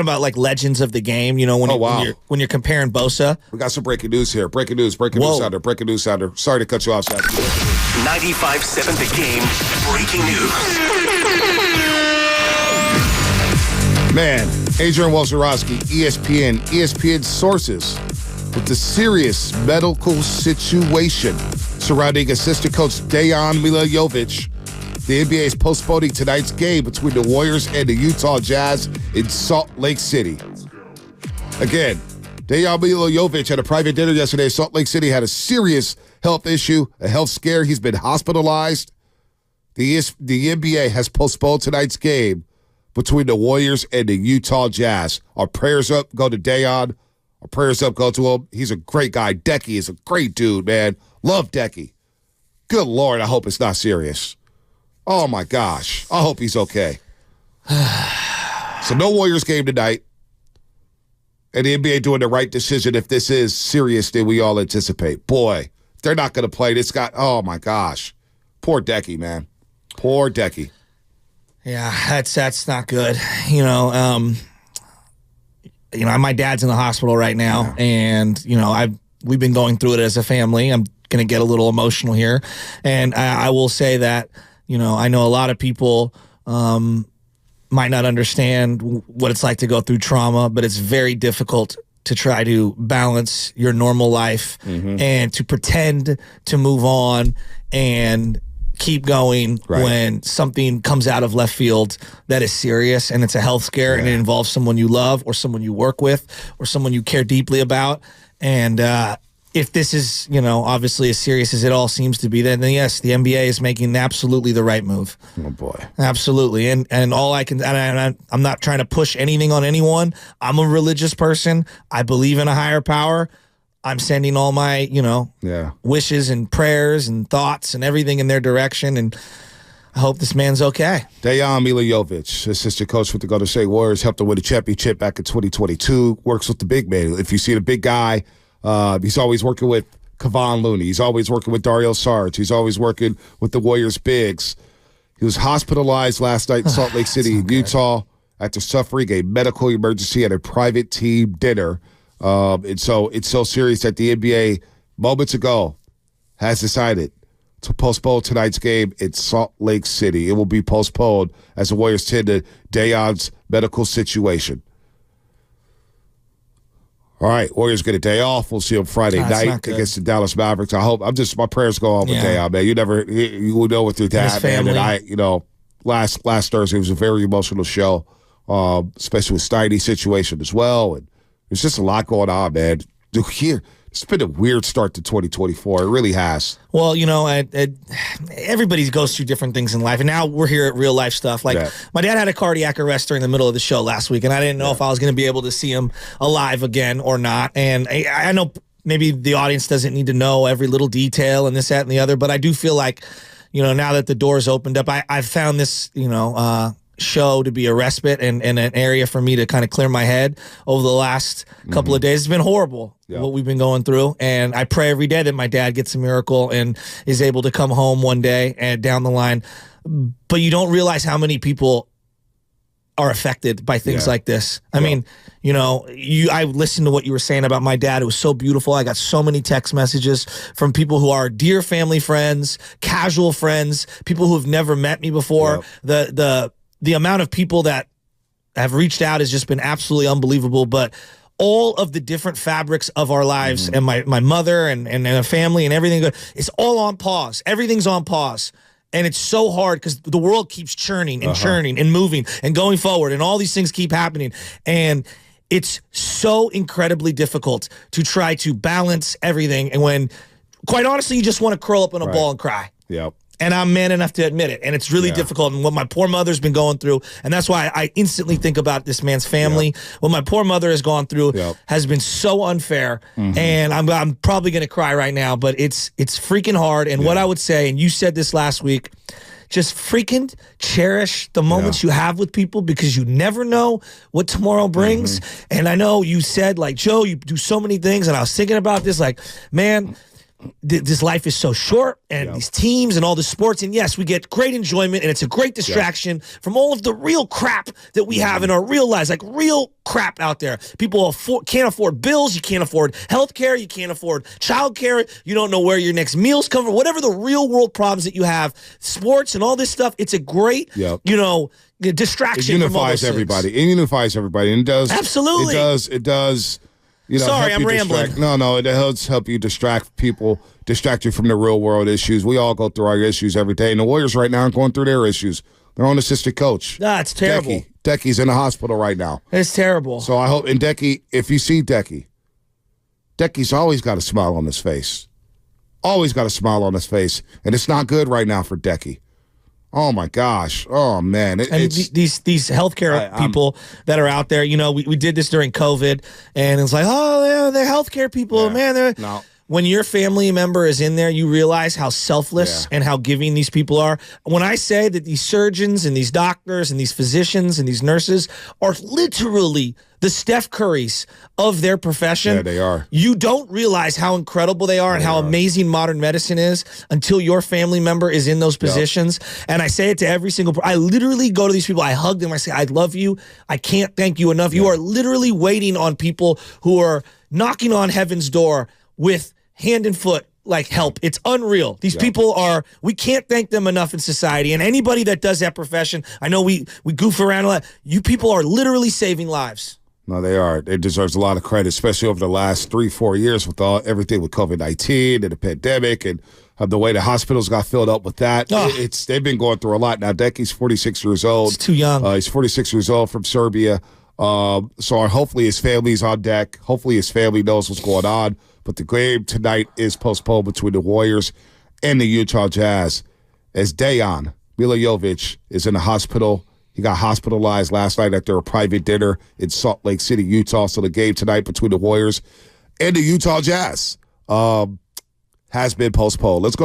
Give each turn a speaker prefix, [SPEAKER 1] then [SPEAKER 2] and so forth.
[SPEAKER 1] about like legends of the game, when you're comparing Bosa.
[SPEAKER 2] We got some breaking news here. Breaking news out there. Sorry to cut you off, Zach.
[SPEAKER 3] 95.7 The Game. Breaking news.
[SPEAKER 2] Man, Adrian Wojnarowski, ESPN sources with the serious medical situation surrounding assistant coach Dejan Milojevic. The NBA is postponing tonight's game between the Warriors and the Utah Jazz in Salt Lake City. Again, Dejan Milojevic had a private dinner yesterday. Salt Lake City had a serious health issue, a health scare. He's been hospitalized. The NBA has postponed tonight's game between the Warriors and the Utah Jazz. Our prayers up go to Dejan. Our prayers up go to him. He's a great guy. Decky is a great dude, man. Love Decky. Good Lord, I hope it's not serious. Oh, my gosh. I hope he's okay. So no Warriors game tonight. And the NBA doing the right decision if this is serious than we all anticipate. Boy, if they're not going to play this guy. Oh, my gosh. Poor Decky, man. Poor Decky.
[SPEAKER 1] Yeah, that's not good. My dad's in the hospital right now, and we've been going through it as a family. I'm going to get a little emotional here, and I will say that I know a lot of people might not understand what it's like to go through trauma, but it's very difficult to try to balance your normal life and to pretend to move on and keep going when something comes out of left field that is serious and it's a health scare and it involves someone you love or someone you work with or someone you care deeply about. And if this is, obviously as serious as it all seems to be, then yes, the NBA is making absolutely the right move.
[SPEAKER 2] Oh, boy.
[SPEAKER 1] Absolutely. And all I can, and I'm not trying to push anything on anyone. I'm a religious person. I believe in a higher power. I'm sending all my, wishes and prayers and thoughts and everything in their direction, and I hope this man's okay.
[SPEAKER 2] Dejan Milojevic, assistant coach with the Golden State Warriors, helped them win a championship back in 2022, works with the big man. If you see the big guy, he's always working with Kevon Looney. He's always working with Dario Saric. He's always working with the Warriors bigs. He was hospitalized last night in Salt Lake City, Utah, after suffering a medical emergency at a private team dinner. And so it's so serious that the NBA moments ago has decided to postpone tonight's game in Salt Lake City. It will be postponed as the Warriors tend to Dejan's medical situation. All right, Warriors get a day off. We'll see them Friday night against the Dallas Mavericks. My prayers go on with Dejan, man. You will know with your dad, man. And last Thursday was a very emotional show, especially with Steiny's situation as well. And there's just a lot going on, man. Here, it's been a weird start to 2024. It really has.
[SPEAKER 1] Well, everybody goes through different things in life, and now we're here at real life stuff. Like, my dad had a cardiac arrest during the middle of the show last week, and I didn't know if I was going to be able to see him alive again or not. And I know maybe the audience doesn't need to know every little detail and this, that, and the other, but I do feel like, now that the doors opened up, I've found this, show to be a respite and an area for me to kind of clear my head over the last couple of days. It's been horrible what we've been going through, and I pray every day that my dad gets a miracle and is able to come home one day and down the line. But you don't realize how many people are affected by things like this. I mean, I listened to what you were saying about my dad. It was so beautiful. I got so many text messages from people who are dear family friends, casual friends, people who have never met me before. The amount of people that have reached out has just been absolutely unbelievable. But all of the different fabrics of our lives and my mother and a family and everything, it's all on pause. Everything's on pause. And it's so hard because the world keeps churning and churning and moving and going forward, and all these things keep happening. And it's so incredibly difficult to try to balance everything. And when, quite honestly, you just want to curl up in a ball and cry.
[SPEAKER 2] Yep.
[SPEAKER 1] And I'm man enough to admit it. And it's really difficult. And what my poor mother's been going through, and that's why I instantly think about this man's family. What my poor mother has gone through has been so unfair. And I'm probably going to cry right now, but it's freaking hard. And what I would say, and you said this last week, just freaking cherish the moments you have with people, because you never know what tomorrow brings. And I know you said, like, Joe, you do so many things. And I was thinking about this, like, man, this life is so short, and these teams and all the sports, and yes, we get great enjoyment, and it's a great distraction from all of the real crap that we have in our real lives, like real crap out there. People can't afford bills, you can't afford health care, you can't afford child care, you don't know where your next meals come from, whatever the real world problems that you have, sports and all this stuff, it's a great, distraction.
[SPEAKER 2] It unifies everybody. It unifies everybody, and it does.
[SPEAKER 1] Absolutely.
[SPEAKER 2] It does.
[SPEAKER 1] Sorry, I'm rambling.
[SPEAKER 2] No, it helps help you distract people, distract you from the real world issues. We all go through our issues every day, and the Warriors right now are going through their issues. They're on assistant coach.
[SPEAKER 1] It's terrible.
[SPEAKER 2] Decky's in the hospital right now.
[SPEAKER 1] It's terrible.
[SPEAKER 2] So I hope, and Decky, if you see Decky's always got a smile on his face. Always got a smile on his face, and it's not good right now for Decky. Oh, my gosh. Oh, man.
[SPEAKER 1] These healthcare people that are out there, we did this during COVID, and it's like, oh, they're healthcare people. Yeah. Man, when your family member is in there, you realize how selfless and how giving these people are. When I say that these surgeons and these doctors and these physicians and these nurses are literally the Steph Currys of their profession.
[SPEAKER 2] Yeah, they are.
[SPEAKER 1] You don't realize how incredible they are and how amazing modern medicine is until your family member is in those positions. And I say it to every single person. I literally go to these people. I hug them. I say, I love you. I can't thank you enough. You are literally waiting on people who are knocking on heaven's door with hand and foot, like help. It's unreal. These people we can't thank them enough in society. And anybody that does that profession, I know we goof around a lot. You people are literally saving lives.
[SPEAKER 2] No, they are. It deserves a lot of credit, especially over the last 3-4 years with everything with COVID-19 and the pandemic and the way the hospitals got filled up with that. They've been going through a lot. Now, Decky's 46 years old.
[SPEAKER 1] He's too young.
[SPEAKER 2] He's 46 years old from Serbia. So hopefully his family's on deck. Hopefully his family knows what's going on. But the game tonight is postponed between the Warriors and the Utah Jazz as Dejan Milojevic is in the hospital. He got hospitalized last night after a private dinner in Salt Lake City, Utah. So the game tonight between the Warriors and the Utah Jazz has been postponed. Let's go.